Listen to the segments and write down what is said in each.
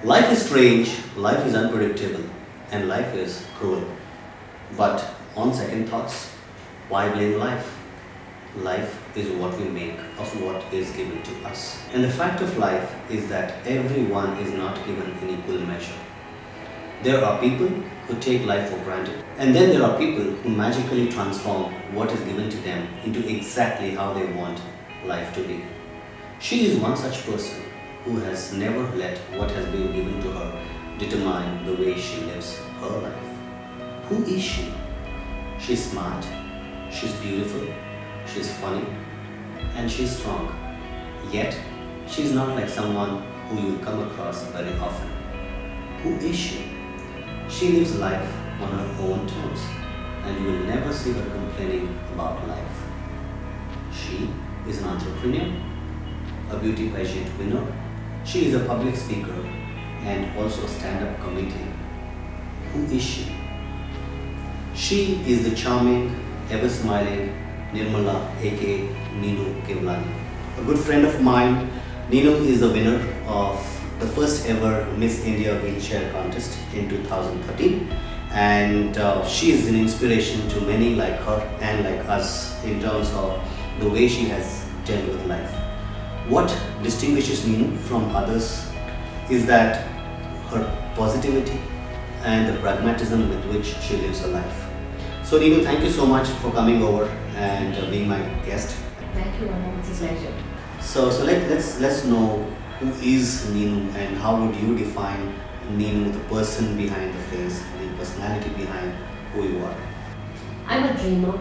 Life is strange, life is unpredictable, and life is cruel. But on second thoughts, why blame life? Life is what we make of what is given to us. And the fact of life is that everyone is not given in equal measure. There are people who take life for granted, and then there are people who magically transform what is given to them into exactly how they want life to be. She is one such person who has never let what has been given to her determine the way she lives her life. Who is she? She's smart, she's beautiful, she's funny, and she's strong. Yet, she's not like someone who you'll come across very often. Who is she? She lives life on her own terms, and you will never see her complaining about life. She is an entrepreneur, a beauty pageant winner. She is a public speaker and also a stand-up comedian. Who is she? She is the charming, ever-smiling Nirmala, aka Neenu Kewlani. A good friend of mine, Neenu is the winner of the first ever Miss India wheelchair contest in 2013, and she is an inspiration to many like her and like us in terms of the way she has dealt with life. What distinguishes Neenu from others is that her positivity and the pragmatism with which she lives her life. So Neenu, thank you so much for coming over and being my guest. Thank you, Anand. It's a pleasure. So let's know who is Neenu and how would you define Neenu, the person behind the face, the personality behind who you are. I'm a dreamer.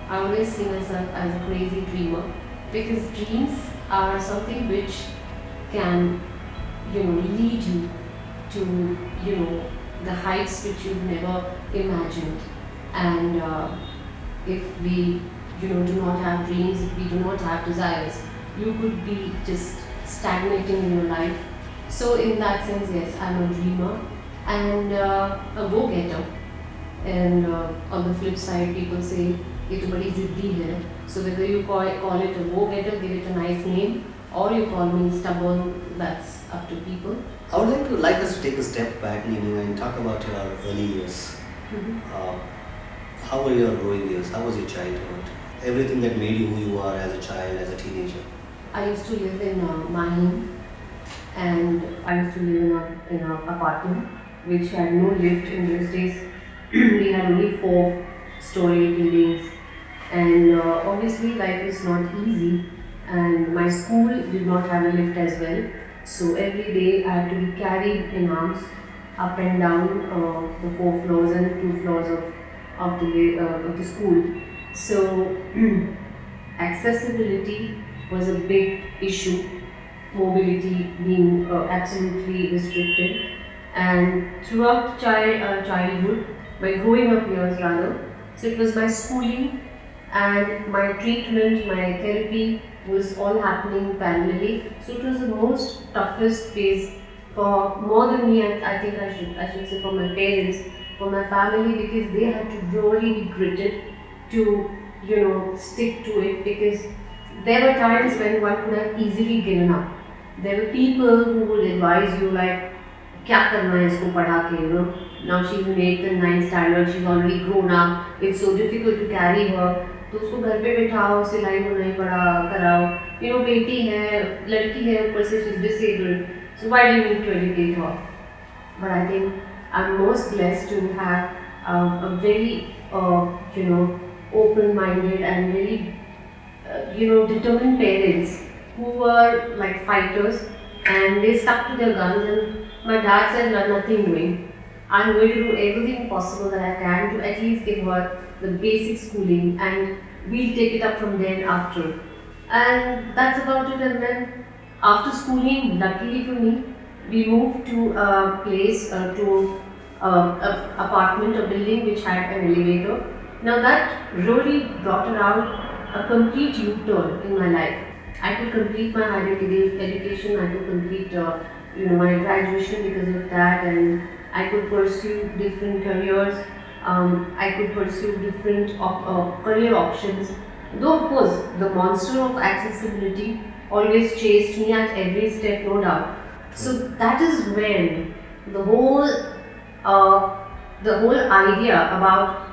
I always see myself as a crazy dreamer because dreams are something which can, lead you to, the heights which you've never imagined. And if we, do not have dreams, if we do not have desires, you could be just stagnating in your life. So in that sense, yes, I'm a dreamer and a go-getter. And on the flip side, people say, "ये तो बड़ी जिद्दी है." So whether you call it a go-getter, give it a nice name, or you call me stubborn, that's up to people. I would like us to take a step back, Neenu, and talk about your early years. How were your growing years? How was your childhood? Everything that made you who you are as a child, as a teenager. I used to live in Mahim, and I used to live in an apartment which had no lift in those days. We had only 4-story buildings, and obviously life is not easy. And my school did not have a lift as well, so every day I had to be carried in arms up and down the 4 floors and 2 floors of the school. So accessibility was a big issue, mobility being absolutely restricted, and throughout childhood, my growing up years rather, so it was my schooling and my treatment, my therapy was all happening parallelly. So it was the most toughest phase for more than me, and I think I should say for my parents, for my family, because they had to really be gritted to stick to it, because there were times when one could have easily given up. There were people who would advise you like, क्या करना है इसको पढ़ा के, now she's in 8th and 9th standard, she's already grown up, it's so difficult to carry her, तो उसको घर पे बैठाओ, सिलाई बुनाई कराओ, बेटी है, लड़की है, ऊपर से she's disabled, so why do you need to educate her? But I think I'm most blessed to have a very open-minded and very determined parents who were like fighters, and they stuck to their guns, and my dad said, nothing doing. I'm going to do everything possible that I can to at least give her the basic schooling, and we'll take it up from there after. And that's about it. And then after schooling, luckily for me, we moved to a place, to an apartment, a building which had an elevator. Now that really brought around a complete U-turn in my life. I could complete my higher education, I could complete my graduation because of that, and I could pursue different careers, I could pursue different career options. Though of course the monster of accessibility always chased me at every step, no doubt. So that is when the whole uh, the whole idea about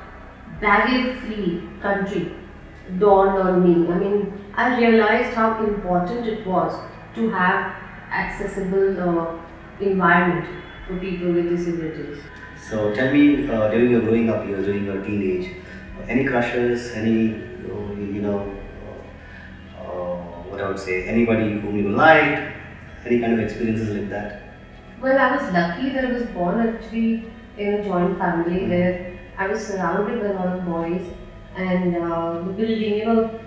barrier-free country dawned on me. I mean, I realized how important it was to have accessible environment for people with disabilities. So tell me, during your growing up years, during your teenage, any crushes, any, what I would say, anybody whom you liked, any kind of experiences like that? Well, I was lucky that I was born actually in a joint family where I was surrounded by a lot of boys, and the building,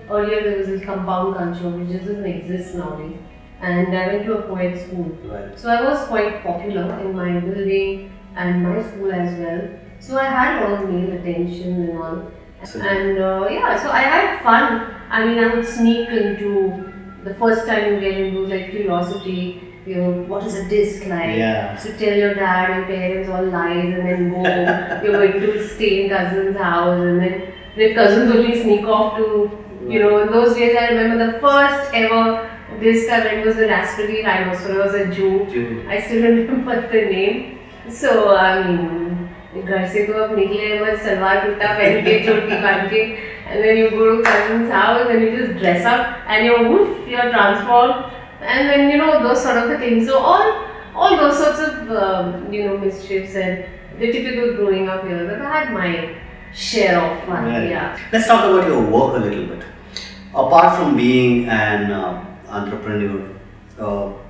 earlier there was this compound culture which just doesn't exist nowadays. And I went to a co-ed school. Right. So I was quite popular in my building and my school as well. So I had a lot of male attention and all. And so I had fun. I mean, I would sneak into the first time you get into like curiosity. What is a disc like? Yeah. So tell your dad and parents all lies, and then go. You're going to stay in cousin's house, and then the cousins only sneak off to, in those days I remember the first ever disc I went was the Raspberry Rhinoceros at Jew. I still remember the name. So, I mean, घर से तो अब निकले बस सलवार कुर्ता पहन के चोटी बांध के, and then you go to cousin's house and you just dress up and you're transformed, and then those sort of the things. So all those sorts of mischiefs and the typical growing up years. I've had my share of fun. Right. Yeah. Let's talk about your work a little bit. Apart from being an entrepreneur,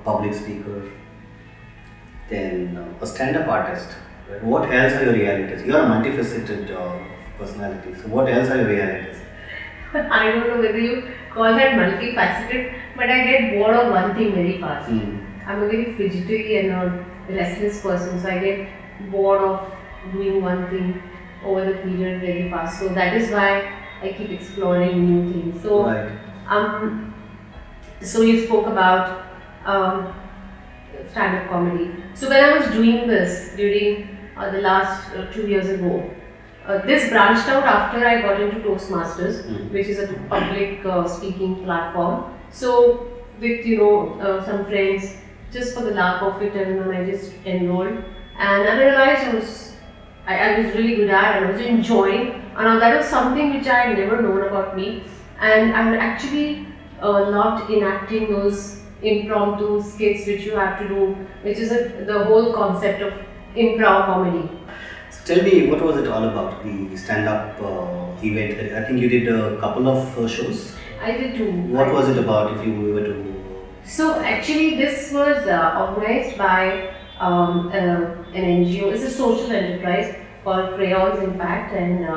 public speaker, then a stand-up artist, right? What else are your realities? You are a multifaceted personality. So what else are your realities? I don't know whether you call that multifaceted, but I get bored of one thing very fast. I'm a very fidgety and a restless person, so I get bored of doing one thing over the period very fast. So that is why I keep exploring new things. So, Right. So you spoke about stand-up comedy. So when I was doing this during the last 2 years ago, this branched out after I got into Toastmasters, which is a public speaking platform. So with some friends, just for the lack of it, and I just enrolled, and I realized I was really good at it. I was enjoying, and that was something which I had never known about me, and I actually loved enacting those impromptu skits which you have to do, which is the whole concept of improv comedy. So tell me, what was it all about, the stand-up event? I think you did a couple of shows. I did too. What was it about, if you were to... So actually this was organized by an NGO. It's a social enterprise called Crayons Impact, and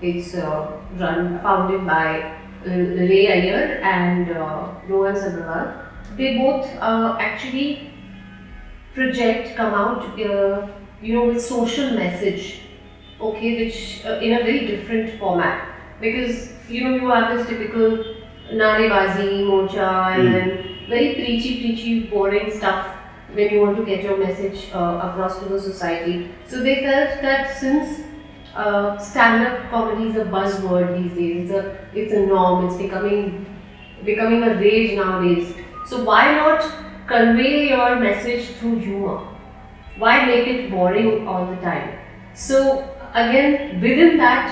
it's founded by Ray Iyer and Rohan Sabharwal. They both actually come out with social message, which in a very different format, because you have this typical narebazi, mocha, and then very preachy, boring stuff when you want to get your message across to the society. So they felt that since stand-up comedy is a buzzword these days, it's a norm, it's becoming a rage nowadays. So why not convey your message through humor? Why make it boring all the time? So again, within that,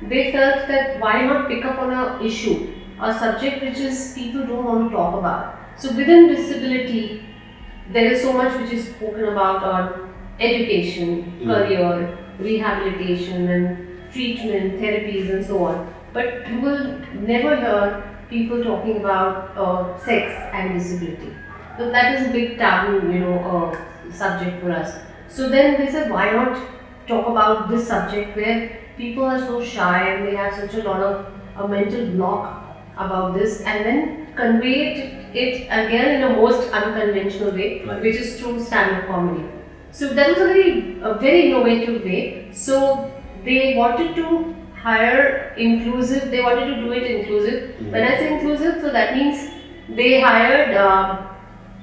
they felt that why not pick up on a issue, a subject which is people don't want to talk about. So within disability, there is so much which is spoken about on education, career, rehabilitation and treatment, therapies and so on. But you will never hear people talking about sex and disability. So that is a big taboo, subject for us. So then they said, why not talk about this subject where people are so shy and they have such a lot of a mental block about this, and then convey it again in a most unconventional way, which is through stand-up comedy. So that was a very innovative way. So they wanted to hire inclusive, they wanted to do it inclusive. When I say inclusive, so that means they hired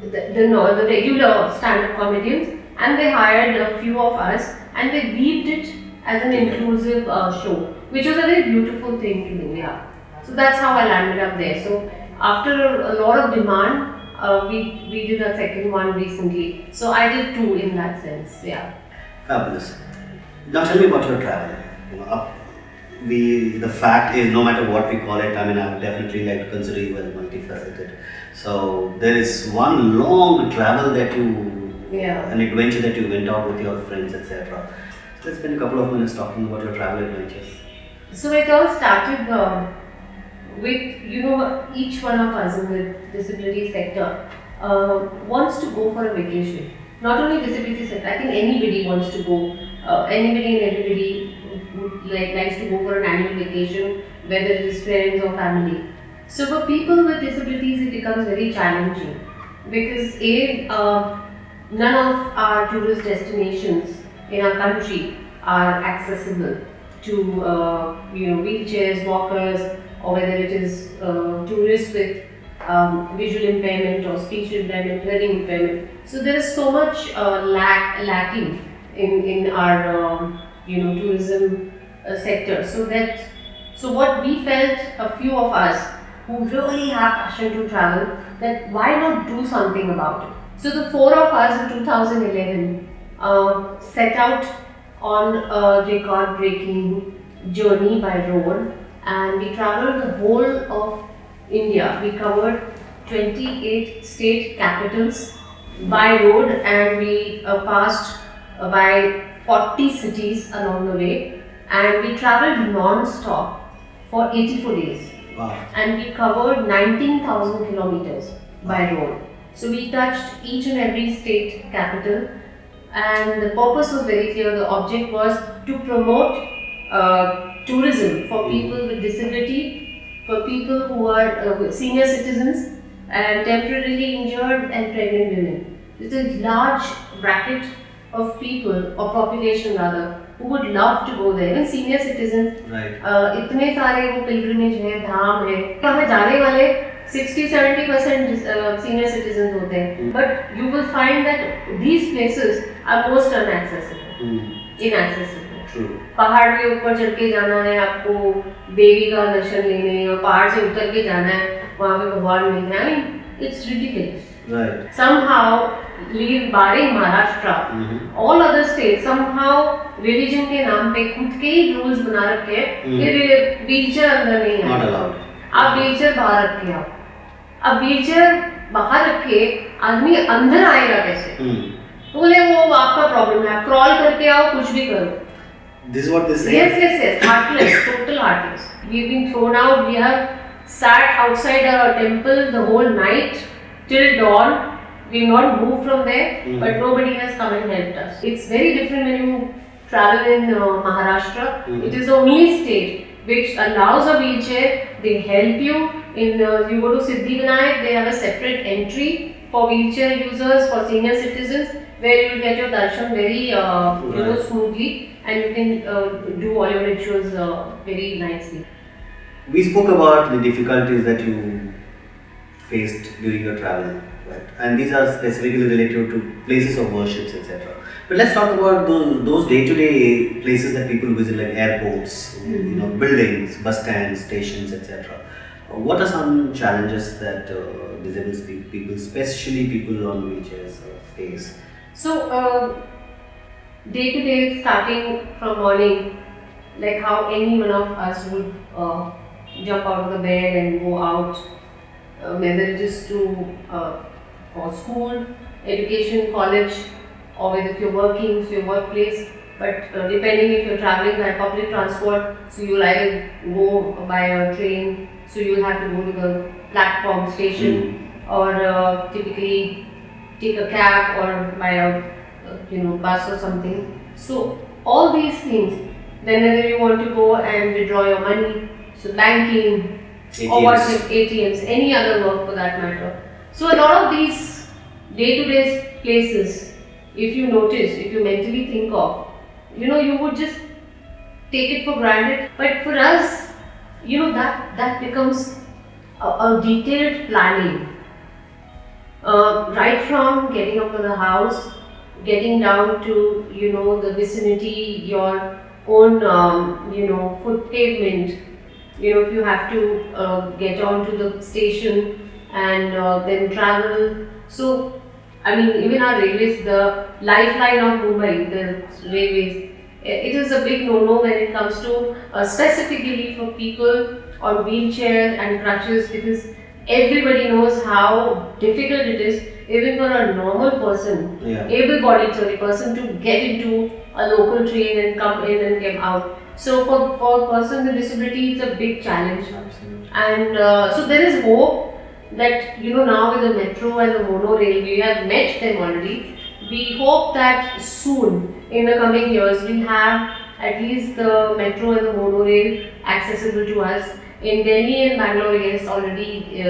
the regular stand-up comedians, and they hired a few of us, and they weaved it as an inclusive show, which was a very beautiful thing to do. Yeah. So that's how I landed up there. So after a lot of demand, we did a second one recently. So I did two in that sense. Yeah. Fabulous. Now tell me about your travel. You know, the fact is, no matter what we call it, I mean, I would definitely like to consider you as multifaceted. So there is one long travel that you, Yeah. an adventure that you went out with your friends, etc. So let's spend a couple of minutes talking about your travel adventures. So it all started with, each one of us in the disability sector wants to go for a vacation. Not only disability sector, I think anybody wants to go, anybody and everybody would likes to go for an annual vacation, whether it is friends or family. So for people with disabilities, it becomes very challenging because none of our tourist destinations in our country are accessible to wheelchairs, walkers, or whether it is tourists with visual impairment or speech impairment, hearing impairment. So there is so much lacking in our tourism sector. So what we felt, a few of us who really have passion to travel, that why not do something about it. So the four of us in 2011 set out on a record-breaking journey by road, and we traveled the whole of India. We covered 28 state capitals by road, and we passed by 40 cities along the way, and we traveled non-stop for 84 days. Wow. And we covered 19,000 kilometers by road. So we touched each and every state capital, and the purpose was very clear. The object was to promote tourism for people with disability, for people who are senior citizens, and temporarily injured and pregnant women. It's a large bracket of people, or population rather, who would love to go there. Even senior citizens, Right. इतने सारे वो pilgrimage है, धाम है, वहाँ जाने वाले 60-70% senior citizens होते हैं. But you will find that these places are most inaccessible. True. पहाड़ के ऊपर चढ़ के जाना है आपको, देवी का दर्शन लेने, और पहाड़ से उतर के जाना है, वहाँ पे भगवान मिलते हैं. I mean, it's ridiculous. Right. Somehow, barring Maharashtra, all other states somehow religion के नाम पे खुद के ही rules बना रखे हैं कि wheelchair अंदर नहीं Not आएगा. allowed. आप wheelchair बाहर रखे आप. अब wheelchair बाहर रखे आदमी अंदर आएगा कैसे? बोले वो आपका प्रॉब्लम है, आप क्रॉल करके आओ, कुछ भी करो. This is what they say. Yes. Heartless, total heartless. We've been thrown out. We have sat outside our temple the whole night till dawn. We've not moved from there, but nobody has come and helped us. It's very different when you travel in Maharashtra. It is the only state which allows a wheelchair. They help you. You go to Siddhivinayak, they have a separate entry for wheelchair users, for senior citizens, where you will get your darshan very smoothly, and you can do all your rituals very nicely. We spoke about the difficulties that you faced during your travel, right? And these are specifically related to places of worships, etc. But let's talk about those day-to-day places that people visit, like airports, buildings, bus stands, stations, etc. What are some challenges that disabled people, especially people on wheelchairs, face? So, day to day, starting from morning, like how any one of us would jump out of the bed and go out, whether it is for school, education, college, or whether if you're working, so your workplace. But depending if you're traveling by public transport, so you'll either go by a train, so you'll have to go to the platform station, or typically take a cab or by a bus or something. So all these things, then whether you want to go and withdraw your money, so banking, ATMs. or ATMs, any other work for that matter. So a lot of these day-to-day places, if you notice, if you mentally think of, you would just take it for granted. But for us, that becomes a detailed planning. Right from getting up to the house, getting down to the vicinity, your own foot pavement. If you have to get on to the station and then travel. So, I mean, even our railways, the lifeline of Mumbai, the railways, it is a big no-no when it comes to specifically for people on wheelchairs and crutches, because everybody knows how difficult it is, even for a normal person, Yeah. able-bodied sorry person, to get into a local train and come in and come out. So for a person with disability, it's a big challenge. Absolutely. And so there is hope that, now with the metro and the monorail, we have met them already. We hope that soon, in the coming years, we'll have at least the metro and the monorail accessible to us. In Delhi and Bangalore, yes, already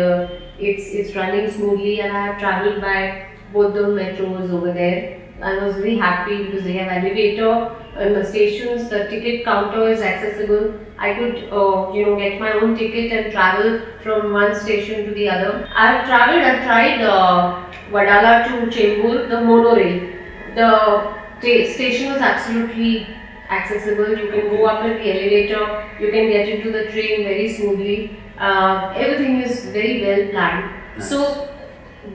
it's running smoothly, and I have travelled by both the metros over there. I was very happy because they have elevator in the stations. The ticket counter is accessible. I could, get my own ticket and travel from one station to the other. I've travelled. I've tried Vadala to Chembur, the monorail. The station is absolutely accessible. You can go up in the elevator. You can get into the train very smoothly. Everything is very well planned. Nice. So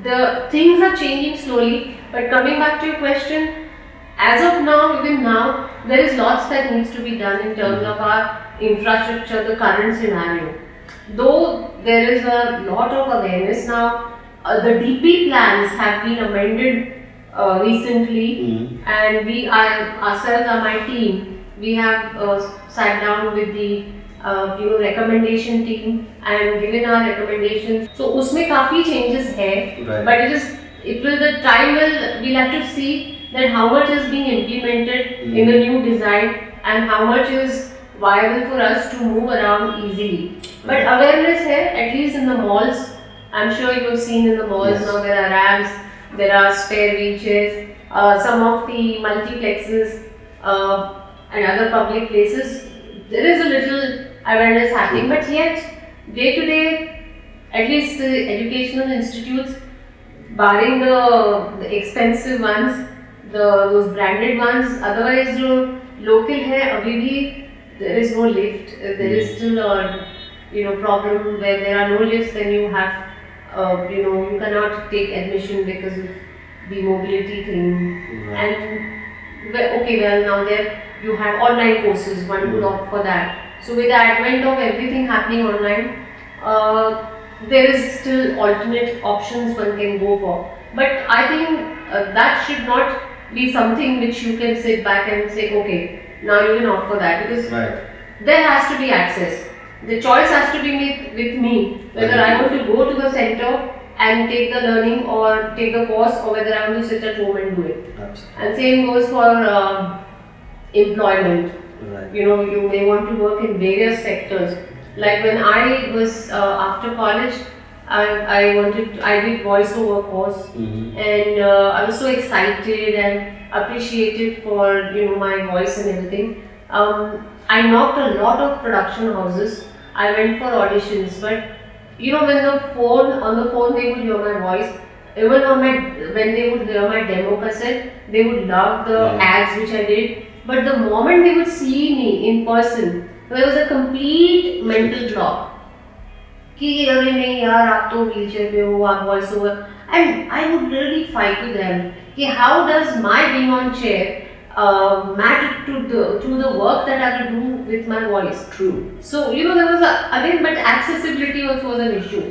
the things are changing slowly. But coming back to your question, as of now, even now, there is lots that needs to be done in terms of our infrastructure, the current scenario. Though there is a lot of awareness now, the DP plans have been amended recently, and ourselves, my team, we have sat down with the recommendation team and given our recommendations. So उसमें काफी changes है, Right. but we'll have to see that how much is being implemented in the new design and how much is viable for us to move around easily. But awareness here, at least in the malls, I'm sure you have seen in the malls Yes. now there are ramps, there are spare wheelchairs, some of the multiplexes and other public places, there is a little awareness happening, but yet day to day, at least the educational institutes, barring the expensive ones, those branded ones, otherwise जो local है अभी भी there is no lift. There is still a problem where there are no lifts. Then you have you cannot take admission because of the mobility thing. Right. And well now there you have online courses. One could opt for that. So with the advent of everything happening online, there is still alternate options one can go for. But I think that should not be something which you can sit back and say, okay, now you can opt for that, because Right. there has to be access. The choice has to be with me, whether I want to go to the center and take the learning or take the course, or whether I want to sit at home and do it. Absolutely. And same goes for employment. Right. You may want to work in various sectors. Like when I was after college, I did voiceover course, and I was so excited and appreciated for my voice and everything. I knocked a lot of production houses. I went for auditions, but when on the phone they would hear my voice. Even when they would hear my demo cassette, they would love the ads which I did. But the moment they would see me in person, there was a complete mental block. कि अरे नहीं यार आप तो wheelchair पे हो, आप voice over, and I would really fight with them कि how does my being on chair matter to the work that I will do with my voice. True. So there was again, but accessibility also was an issue.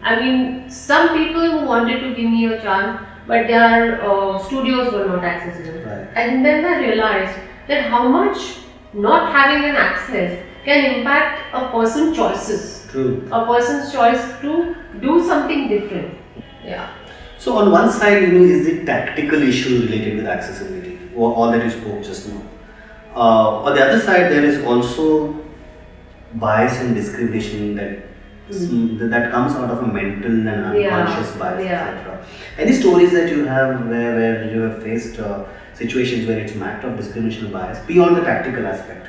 I mean, some people who wanted to give me a chance, but their studios were not accessible. Right. And then I realized that how much not having an access can impact a person's choices. True. A person's choice to do something different. Yeah. So on one side, is the tactical issue related with accessibility, or all that you spoke just now. On the other side, there is also bias and discrimination that comes out of a mental and unconscious bias, etc. Any stories that you have where you have faced situations where it's a matter of discrimination or bias beyond the tactical aspect?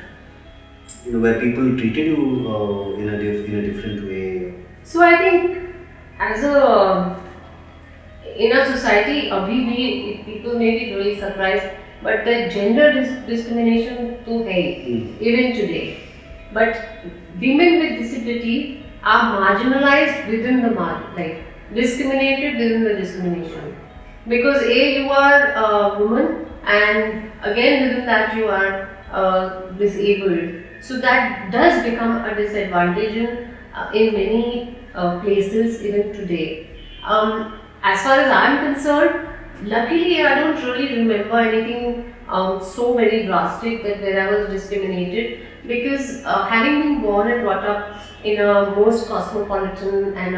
Where people treated you in a different way. So I think as in a society, people may be really surprised, but the gender discrimination too hai, even today. But women with disability are marginalized within the discriminated within the discrimination. Because A, you are a woman, and again within that you are disabled. So that does become a disadvantage in many places even today. As far as I'm concerned, luckily I don't really remember anything so very drastic that where I was discriminated, because having been born and brought up in a most cosmopolitan and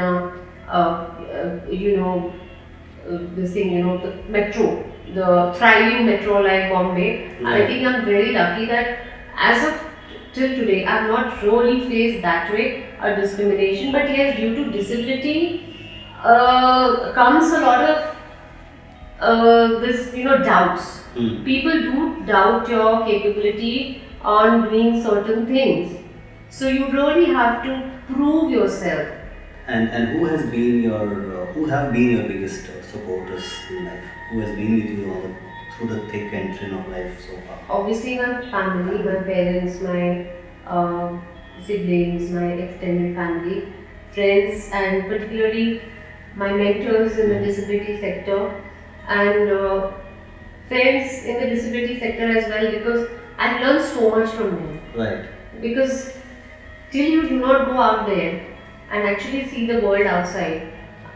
this thing, the metro, the thriving metro like Bombay. I think I'm very lucky that as of till today, I've not really faced that way a discrimination. But yes, due to disability, comes a lot of this, doubts. People do doubt your capability on doing certain things. So you really have to prove yourself. And who have been your biggest supporters in life? Who has been with you through the thick and thin of life so far? Obviously, my family, my parents, my siblings, my extended family, friends, and particularly my mentors in the disability sector, and friends in the disability sector as well, because I've learned so much from them. Right. Because till you do not go out there and actually see the world outside,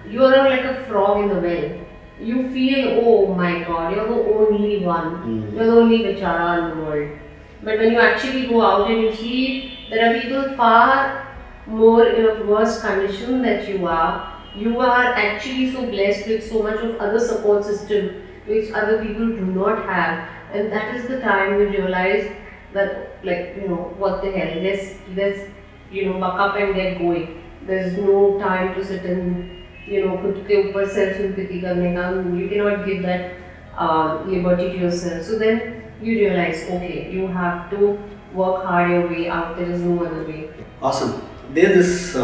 you are like a frog in the well. You feel, oh my god, you're the only one, you're the only bichara in the world. But when you actually go out and you see there are people far more in a worse condition that you are actually so blessed with so much of other support system which other people do not have, and that is the time you realize that, what the hell, let's buck up and get going. There's no time to sit and खुद के ऊपर self sympathy करने का. You cannot give that liberty to yourself. So then you realize, okay, you have to work hard your way out. There is no other way. Awesome. There's this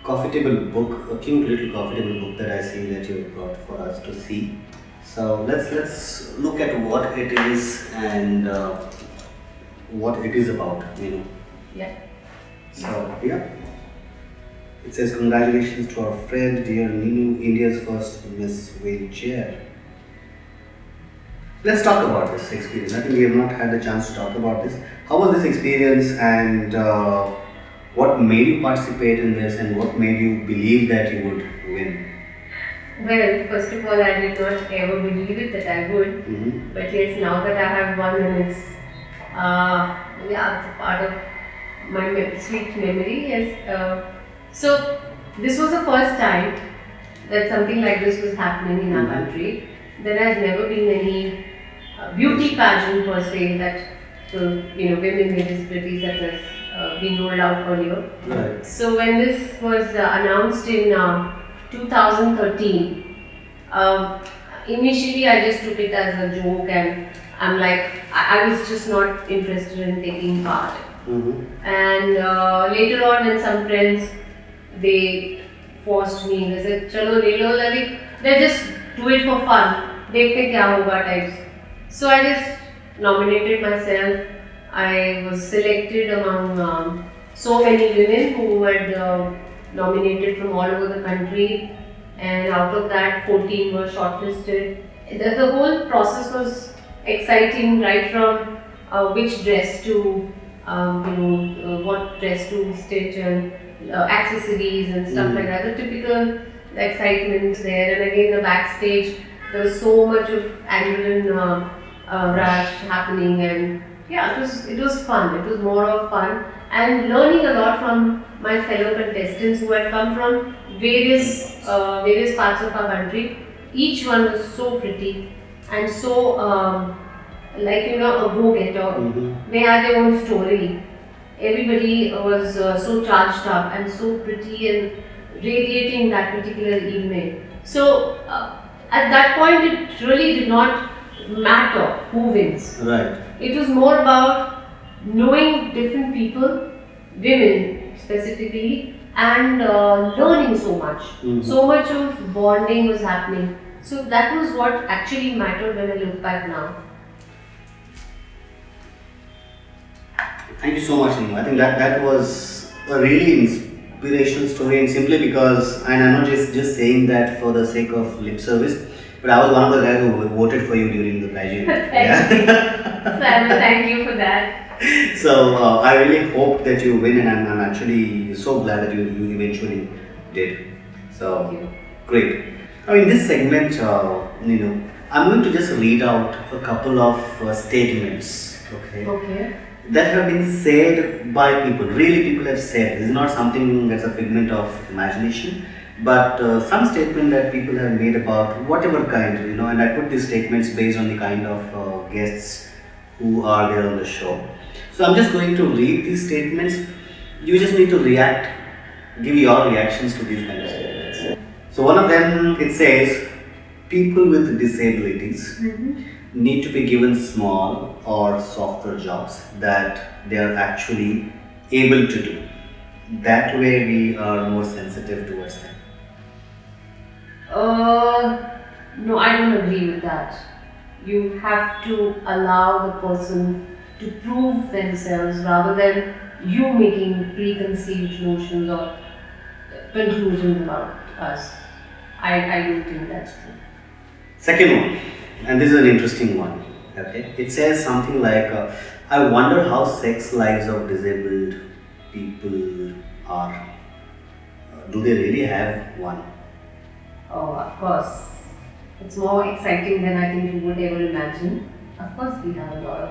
coffee table book, a cute little coffee table book that I see that you brought for us to see. So let's look at what it is and what it is about. Yeah. So yeah. It says, congratulations to our friend, dear Neenu, India's first Miss Wheelchair. Let's talk about this experience. I think we have not had the chance to talk about this. How was this experience, and what made you participate in this, and what made you believe that you would win? Well, first of all, I did not ever believe it that I would. But yes, now that I have won, and it's a part of my sweet memory. Yes. So this was the first time that something like this was happening in our country. There has never been any beauty pageant per se that women with disabilities that has been rolled out earlier. Right. So when this was announced in 2013, initially I just took it as a joke, and I'm like, I was just not interested in taking part. And later on, when some friends, they forced me, they said, chalo le lo, they just do it for fun, dekhte kya hoga types. So I just nominated myself. I was selected among so many women who had nominated from all over the country, and out of that 14 were shortlisted. The whole process was exciting, right from which dress to what dress to stitch, and accessories and stuff like that. The typical excitement there, and again the backstage, there was so much of adrenaline rush happening, and yeah, it was fun. It was more of fun, and learning a lot from my fellow contestants who had come from various parts of our country. Each one was so pretty and so a go-getter. They had their own story. Everybody was so charged up and so pretty and radiating that particular evening. So at that point, it really did not matter who wins. Right. It was more about knowing different people, women specifically, and learning so much. So much of bonding was happening. So that was what actually mattered when I look back now. Thank you so much, Neenu. I think that was a really inspirational story, and simply because, and I'm not just saying that for the sake of lip service, but I was one of the guys who voted for you during the pageant. Thank you. Simon, thank you for that. So I really hope that you win, and I'm actually so glad that you eventually did. So Thank you. great. Now in this segment, I'm going to just read out a couple of statements, okay, Okay. that have been said by people. Really, people have said. This is not something that's a figment of imagination, but some statement that people have made about whatever kind, And I put these statements based on the kind of guests who are there on the show. So I'm just going to read these statements. You just need to react, give your reactions to these kind of statements. So one of them, it says, people with disabilities need to be given small or softer jobs that they are actually able to do. That way we are more sensitive towards them. No, I don't agree with that. You have to allow the person to prove themselves rather than you making preconceived notions or conclusions about us. I don't think that's true. Second one, and this is an interesting one. Okay, it says something like, "I wonder how sex lives of disabled people are. Do they really have one?" Oh, of course. It's more exciting than I think you would ever imagine. Of course, we have a lot of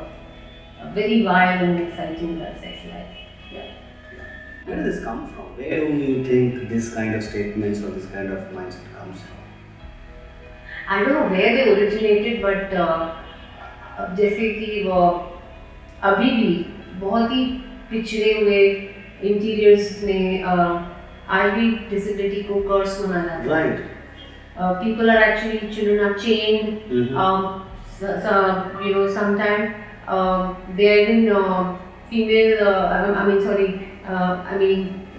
very wild and exciting sex life. Yeah. Where does this come from? Where do you think this kind of statements or this kind of mindset comes from? I don't know where they originated, but जैसे कि वो अभी भी बहुत ही पिछड़े हुए interiors में आज भी डिसेबिलिटी को कर्स मनाया जाता है. Right. People are actually, children are chained. Sometimes they are even female.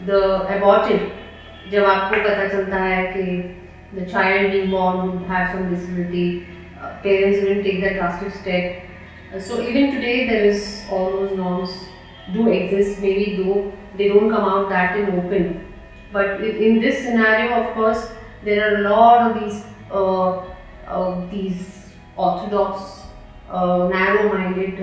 The aborted. जब आपको पता चलता है कि the child being born would have some disability, parents didn't take that drastic step. So even today there is all those norms do exist, maybe though they don't come out that in open. But in this scenario, of course, there are a lot of these orthodox, narrow-minded,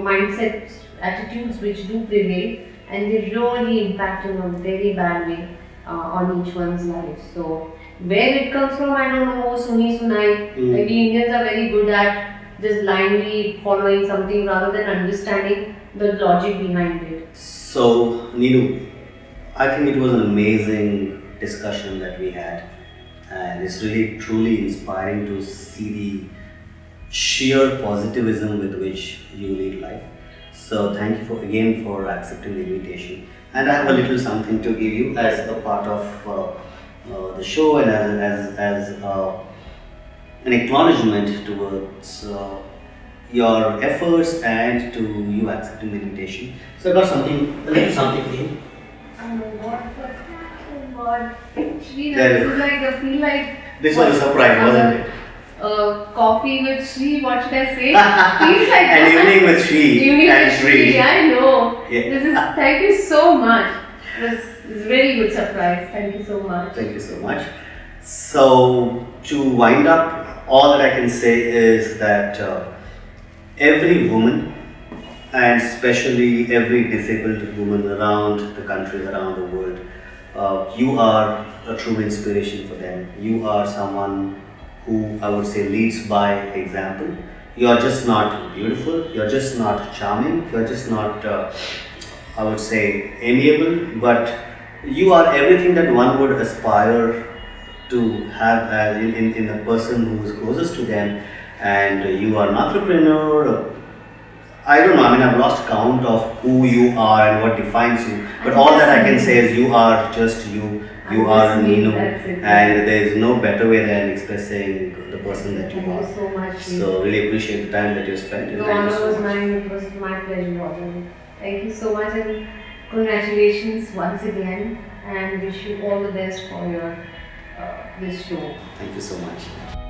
mindsets, attitudes which do prevail, and they really impact in a very bad way on each one's life. So where it comes from, I don't know. Suni sunai. Maybe Indians are very good at just blindly following something rather than understanding the logic behind it. So Neenu, I think it was an amazing discussion that we had, and it's really truly inspiring to see the sheer positivism with which you lead life. So thank you again for accepting the invitation, and I have a little something to give you as a part of the show and as an acknowledgement towards your efforts and to you accepting the invitation. So I got a little something for you. Oh God. Shri, There this you is like, I feel like. This was a surprise, wasn't it? Coffee with Shri, what should I say? Feels like An evening with Shri Evening and with Shri. I know. Yeah. This is, thank you so much. This is a very good surprise. Thank you so much. Thank you so much. So to wind up, all that I can say is that every woman, and especially every disabled woman around the country, around the world, you are a true inspiration for them. You are someone who I would say leads by example. You are just not beautiful, you're just not charming, you're just not, I would say, amiable, but you are everything that one would aspire to have in a person who is closest to them. And you are an entrepreneur. I don't know, I've lost count of who you are and what defines you, but all that I can say is you are just you. You are Neenu, and there is no better way than expressing the person that you are. Thank you so much. So really appreciate the time that you spent. The Thank you honor so was much. mine. It was my pleasure, Audrey. Thank you so much, and congratulations once again, and wish you all the best for your this show. Thank you so much.